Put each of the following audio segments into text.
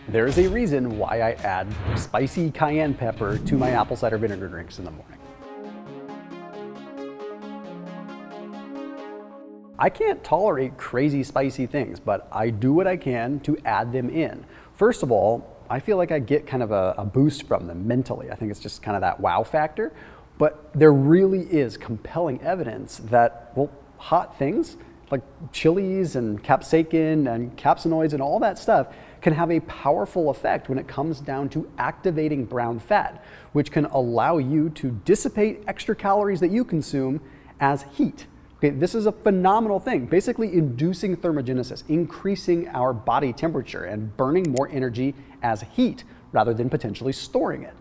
There is a reason why I add spicy cayenne pepper to my apple cider vinegar drinks in the morning. I can't tolerate crazy spicy things, but I do what I can to add them in. First of all, I feel like I get kind of a boost from them mentally. I think it's just kind of that wow factor. But there really is compelling evidence that, well, hot things like chilies and capsaicin and capsaicinoids and all that stuff can have a powerful effect when it comes down to activating brown fat, which can allow you to dissipate extra calories that you consume as heat. Okay, this is a phenomenal thing, basically inducing thermogenesis, increasing our body temperature and burning more energy as heat rather than potentially storing it.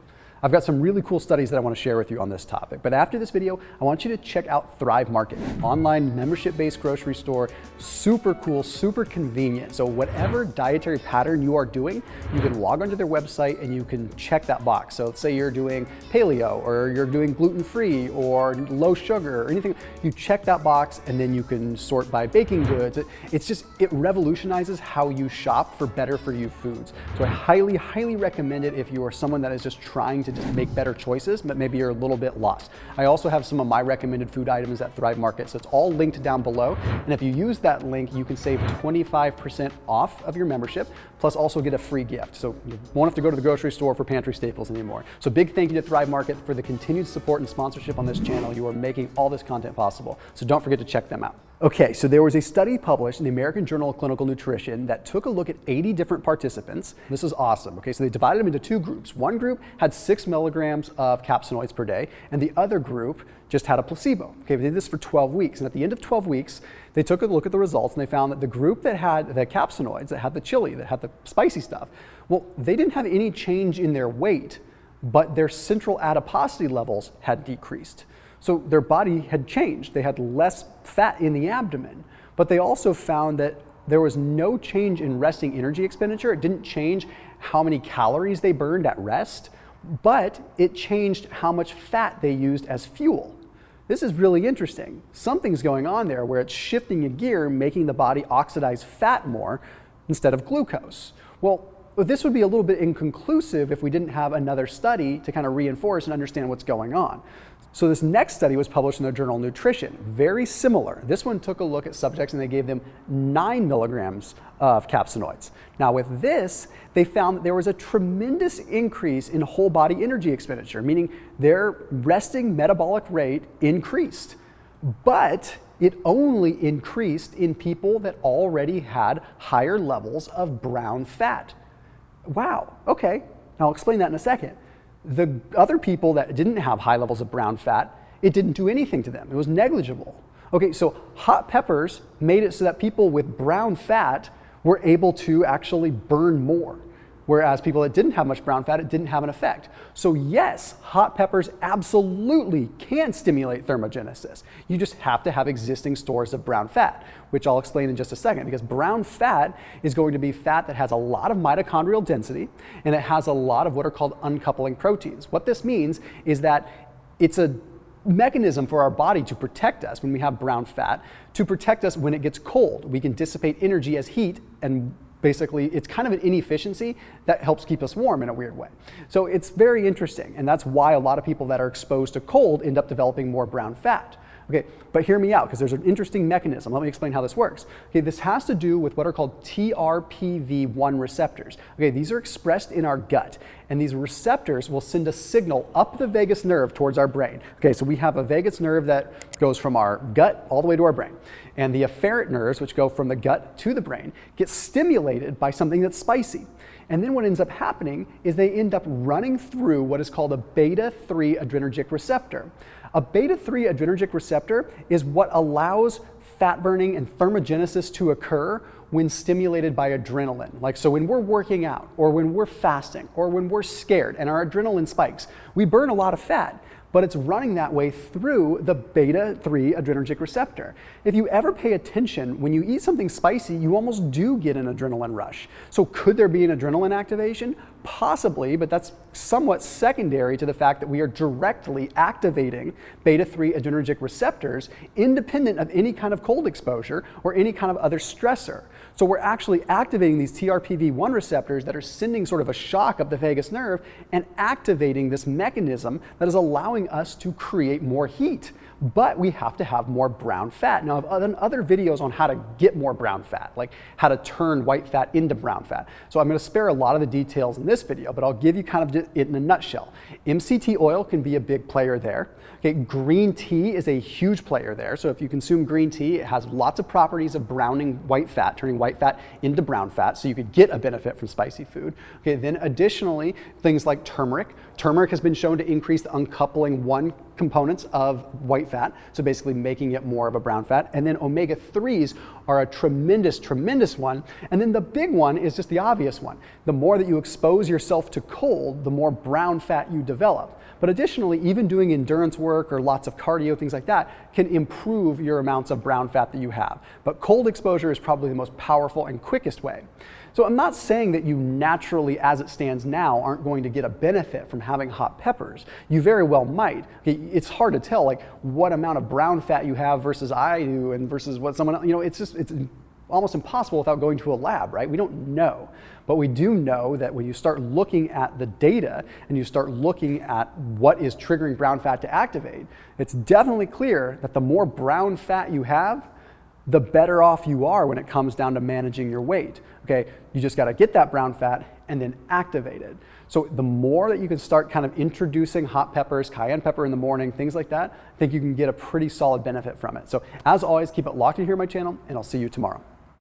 I've got some really cool studies that I want to share with you on this topic. But after this video, I want you to check out Thrive Market, online membership-based grocery store, super cool, super convenient. So whatever dietary pattern you are doing, you can log onto their website and you can check that box. So let's say you're doing paleo or you're doing gluten-free or low sugar or anything. You check that box and then you can sort by baking goods. It revolutionizes how you shop for better for you foods. So I highly, highly recommend it if you are someone that is just trying to just make better choices, but maybe you're a little bit lost. I also have some of my recommended food items at Thrive Market, so it's all linked down below. And if you use that link, you can save 25% off of your membership, plus also get a free gift. So you won't have to go to the grocery store for pantry staples anymore. So big thank you to Thrive Market for the continued support and sponsorship on this channel. You are making all this content possible. So don't forget to check them out. Okay, so there was a study published in the American Journal of Clinical Nutrition that took a look at 80 different participants. This is awesome. Okay, so they divided them into two groups. One group had 6 milligrams of capsaicinoids per day, and the other group just had a placebo. Okay, they did this for 12 weeks, and at the end of 12 weeks, they took a look at the results, and they found that the group that had the capsaicinoids, that had the chili, that had the spicy stuff, well, they didn't have any change in their weight, but their central adiposity levels had decreased. So their body had changed. They had less fat in the abdomen, but they also found that there was no change in resting energy expenditure. It didn't change how many calories they burned at rest, but it changed how much fat they used as fuel. This is really interesting. Something's going on there where it's shifting a gear, making the body oxidize fat more instead of glucose. Well, this would be a little bit inconclusive if we didn't have another study to kind of reinforce and understand what's going on. So this next study was published in the journal Nutrition, very similar. This one took a look at subjects and they gave them 9 milligrams of capsaicinoids. Now with this, they found that there was a tremendous increase in whole body energy expenditure, meaning their resting metabolic rate increased, but it only increased in people that already had higher levels of brown fat. Wow, okay, I'll explain that in a second. The other people that didn't have high levels of brown fat, it didn't do anything to them. It was negligible. Okay, so hot peppers made it so that people with brown fat were able to actually burn more, whereas people that didn't have much brown fat, it didn't have an effect. So yes, hot peppers absolutely can stimulate thermogenesis. You just have to have existing stores of brown fat, which I'll explain in just a second, because brown fat is going to be fat that has a lot of mitochondrial density, and it has a lot of what are called uncoupling proteins. What this means is that it's a mechanism for our body to protect us when we have brown fat, to protect us when it gets cold. We can dissipate energy as heat, and basically, it's kind of an inefficiency that helps keep us warm in a weird way. So it's very interesting, and that's why a lot of people that are exposed to cold end up developing more brown fat. Okay, but hear me out, because there's an interesting mechanism. Let me explain how this works. Okay, this has to do with what are called TRPV1 receptors. Okay, these are expressed in our gut, and these receptors will send a signal up the vagus nerve towards our brain. Okay, so we have a vagus nerve that goes from our gut all the way to our brain. And the afferent nerves, which go from the gut to the brain, get stimulated by something that's spicy. And then what ends up happening is they end up running through what is called a beta-3 adrenergic receptor. A beta-3 adrenergic receptor is what allows fat burning and thermogenesis to occur when stimulated by adrenaline. Like, so when we're working out, or when we're fasting, or when we're scared and our adrenaline spikes, we burn a lot of fat, but it's running that way through the beta-3 adrenergic receptor. If you ever pay attention, when you eat something spicy, you almost do get an adrenaline rush. So could there be an adrenaline activation? Possibly, but that's somewhat secondary to the fact that we are directly activating beta-3 adrenergic receptors independent of any kind of cold exposure or any kind of other stressor. So we're actually activating these TRPV1 receptors that are sending sort of a shock up the vagus nerve and activating this mechanism that is allowing us to create more heat. But we have to have more brown fat. Now, I've done other videos on how to get more brown fat, like how to turn white fat into brown fat. So I'm going to spare a lot of the details in this video, but I'll give you kind of it in a nutshell. MCT oil can be a big player there. Okay, green tea is a huge player there. So if you consume green tea, it has lots of properties of browning white fat, turning white fat into brown fat, so you could get a benefit from spicy food. Okay, then additionally, things like turmeric. Turmeric has been shown to increase the uncoupling 1 components of white fat, so basically making it more of a brown fat. And then omega-3s are a tremendous, tremendous one. And then the big one is just the obvious one. The more that you expose yourself to cold, the more brown fat you develop. But additionally, even doing endurance work or lots of cardio, things like that, can improve your amounts of brown fat that you have. But cold exposure is probably the most powerful and quickest way. So I'm not saying that you naturally, as it stands now, aren't going to get a benefit from having hot peppers. You very well might. It's hard to tell like what amount of brown fat you have versus I do and versus what someone else, it's almost impossible without going to a lab, right? We don't know. But we do know that when you start looking at the data and you start looking at what is triggering brown fat to activate, it's definitely clear that the more brown fat you have, the better off you are when it comes down to managing your weight. Okay, you just got to get that brown fat and then activate it. So the more that you can start kind of introducing hot peppers, cayenne pepper in the morning, things like that, I think you can get a pretty solid benefit from it. So as always, keep it locked in here on my channel, and I'll see you tomorrow.